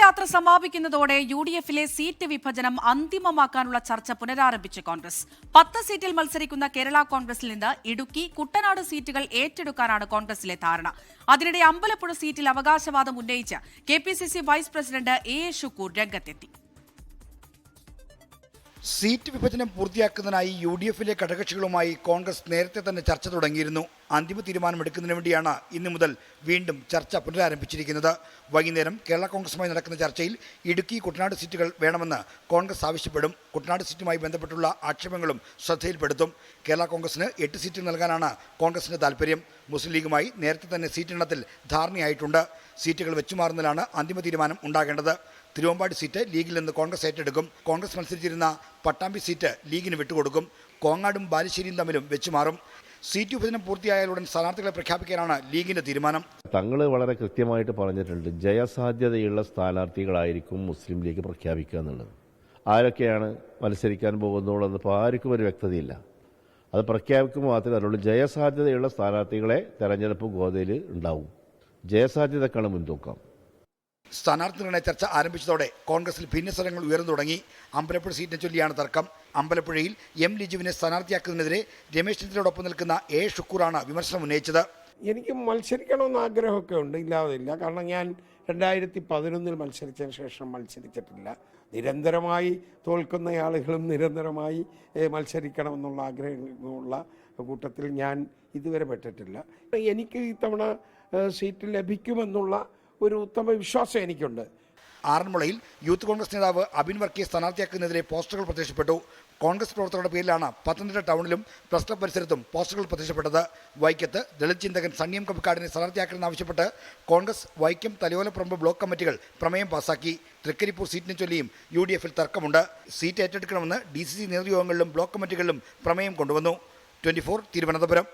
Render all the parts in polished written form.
ജൈത്രയാത്ര സമാപിക്കുന്നതോടെ യുഡിഎഫിലെ seat വിഭജനം അന്തിമമാക്കാനുള്ള ചർച്ച പുനരാരംഭിച്ച് കോൺഗ്രസ്. 10 സീറ്റിൽ മത്സരിക്കുന്ന കേരള കോൺഗ്രസിൽ നിന്ന് ഇടുക്കി, കുട്ടനാട് സീറ്റുകൾ ഏറ്റെടുക്കാനാണ് കോൺഗ്രസിലെ ധാരണ. അതിനിടെ അമ്പലപ്പുഴ സീറ്റിൽ അവകാശവാദം ഉന്നയിച്ച് KPCC vice president A Shukkur രംഗത്തെത്തി. സീറ്റ് വിഭജനം പൂർത്തിയാക്കുന്നതിനായി യുഡിഎഫിലെ ഘടകകക്ഷികളുമായി കോൺഗ്രസ് നേരത്തെ തന്നെ ചർച്ച തുടങ്ങിയിരുന്നു. അന്തിമ തീരുമാനമെടുക്കുന്നതിന് വേണ്ടിയാണ് ഇന്നു മുതൽ വീണ്ടും ചർച്ച പുനരാരംഭിച്ചിരിക്കുന്നത്. വൈകുന്നേരം കേരള കോൺഗ്രസുമായി നടക്കുന്ന ചർച്ചയിൽ ഇടുക്കി, കുട്ടനാട് സീറ്റുകൾ വേണമെന്ന് കോൺഗ്രസ് ആവശ്യപ്പെടും. കുട്ടനാട് സീറ്റുമായി ബന്ധപ്പെട്ടുള്ള ആക്ഷേപങ്ങളും ശ്രദ്ധയിൽപ്പെടുത്തും. കേരള കോൺഗ്രസിന് 8 സീറ്റ് നൽകാനാണ് കോൺഗ്രസിന്റെ താൽപര്യം. മുസ്ലിം ലീഗുമായി നേരത്തെ തന്നെ സീറ്റെണ്ണത്തിൽ ധാരണയായിട്ടുണ്ട്. സീറ്റുകൾ വെച്ചുമാറുന്നതിലാണ് അന്തിമ തീരുമാനം ഉണ്ടാകേണ്ടത്. തിരുവമ്പാടി സീറ്റ് ലീഗിൽ നിന്ന് കോൺഗ്രസ് ഏറ്റെടുക്കും. കോൺഗ്രസ് മത്സരിച്ചിരുന്ന പട്ടാമ്പി സീറ്റ് ലീഗിന് വിട്ടുകൊടുക്കും. കോങ്ങാടും ബാലുശ്ശേരിയും തമ്മിലും വെച്ചുമാറും. സീറ്റ് വിഭജനം പൂർത്തിയായാലുടൻ സ്ഥാനാർത്ഥികളെ പ്രഖ്യാപിക്കാനാണ് ലീഗിന്റെ തീരുമാനം. തങ്ങൾ വളരെ കൃത്യമായിട്ട് പറഞ്ഞിട്ടുണ്ട്, ജയസാധ്യതയുള്ള സ്ഥാനാർത്ഥികളായിരിക്കും മുസ്ലിം ലീഗ് പ്രഖ്യാപിക്കുക എന്നുള്ളത്. ആരൊക്കെയാണ് മത്സരിക്കാൻ പോകുന്നതെന്നപ്പോൾ ആർക്കും ഒരു വ്യക്തതയില്ല. അത് പ്രഖ്യാപിക്കുമ്പോൾ മാത്രമേ അറിയുള്ളൂ. ജയസാധ്യതയുള്ള സ്ഥാനാർത്ഥികളെ തെരഞ്ഞെടുപ്പ് ഗോതയിൽ ഉണ്ടാവും. ജയസാധ്യതക്കാണ് മുൻതൂക്കം. സ്ഥാനാർത്ഥി നിർണയ ചർച്ച ആരംഭിച്ചതോടെ കോൺഗ്രസിൽ ഭിന്നസ്വരങ്ങൾ ഉയർന്നു തുടങ്ങി. അമ്പലപ്പുഴ സീറ്റിനെ ചൊല്ലിയാണ് തർക്കം. അമ്പലപ്പുഴയിൽ എം ലിജുവിനെ സ്ഥാനാർത്ഥിയാക്കുന്നതിനെതിരെ രമേശ് ചെന്നിത്തലയോടൊപ്പം നിൽക്കുന്ന എ ഷുക്കൂറാണ് വിമർശനം ഉന്നയിച്ചത്. എനിക്ക് മത്സരിക്കണമെന്ന് ആഗ്രഹമൊക്കെ ഉണ്ട്, ഇല്ലാതില്ല. കാരണം ഞാൻ 2011 മത്സരിച്ചതിന് ശേഷം മത്സരിച്ചിട്ടില്ല. നിരന്തരമായി തോൽക്കുന്ന ആളുകളും നിരന്തരമായി മത്സരിക്കണമെന്നുള്ള ആഗ്രഹമുള്ള കൂട്ടത്തിൽ ഞാൻ ഇതുവരെ പെട്ടിട്ടില്ല. എനിക്ക് ഇത്തവണ സീറ്റ് ലഭിക്കുമെന്നുള്ള ഒരു ഉത്തമ വിശ്വാസം എനിക്കുണ്ട്. ആറന്മുളയിൽ യൂത്ത് കോൺഗ്രസ് നേതാവ് അബിൻ വർക്കിയെ സ്ഥാനാർത്ഥിയാക്കുന്നതിനെതിരെ പോസ്റ്ററുകൾ പ്രത്യക്ഷപ്പെട്ടു. കോൺഗ്രസ് പ്രവർത്തകരുടെ പേരിലാണ് പത്തനംതിട്ട ടൗണിലും പ്രസ് ക്ലബ് പരിസരത്തും പോസ്റ്ററുകൾ പ്രത്യക്ഷപ്പെട്ടത്. വൈക്കത്ത് ദളിത് ചിന്തകൻ സണ്ണിയം കബക്കാടിനെ സ്ഥാനാർത്ഥിയാക്കണമെന്നാവശ്യപ്പെട്ട് കോൺഗ്രസ് വൈക്കം തലയോലപ്പറമ്പ് ബ്ലോക്ക് കമ്മിറ്റികൾ പ്രമേയം പാസാക്കി. തൃക്കരിപ്പൂർ സീറ്റിനെ ചൊല്ലിയും യുഡിഎഫിൽ തർക്കമുണ്ട്. സീറ്റ് ഏറ്റെടുക്കണമെന്ന് ഡിസിസി നേതൃയോഗങ്ങളിലും ബ്ലോക്ക് കമ്മിറ്റികളിലും പ്രമേയം കൊണ്ടുവന്നു. 24 തിരുവനന്തപുരം.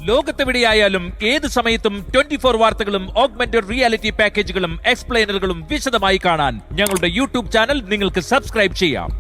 ലോകത്തെവിടെയായാലും ഏത് സമയത്തും 24 വാർത്തകളും ഓഗ്മെന്റഡ് റിയാലിറ്റി പാക്കേജുകളും എക്സ്പ്ലെയിനറുകളും വിശദമായി കാണാൻ ഞങ്ങളുടെ യൂട്യൂബ് ചാനൽ നിങ്ങൾക്ക് സബ്സ്ക്രൈബ് ചെയ്യാം.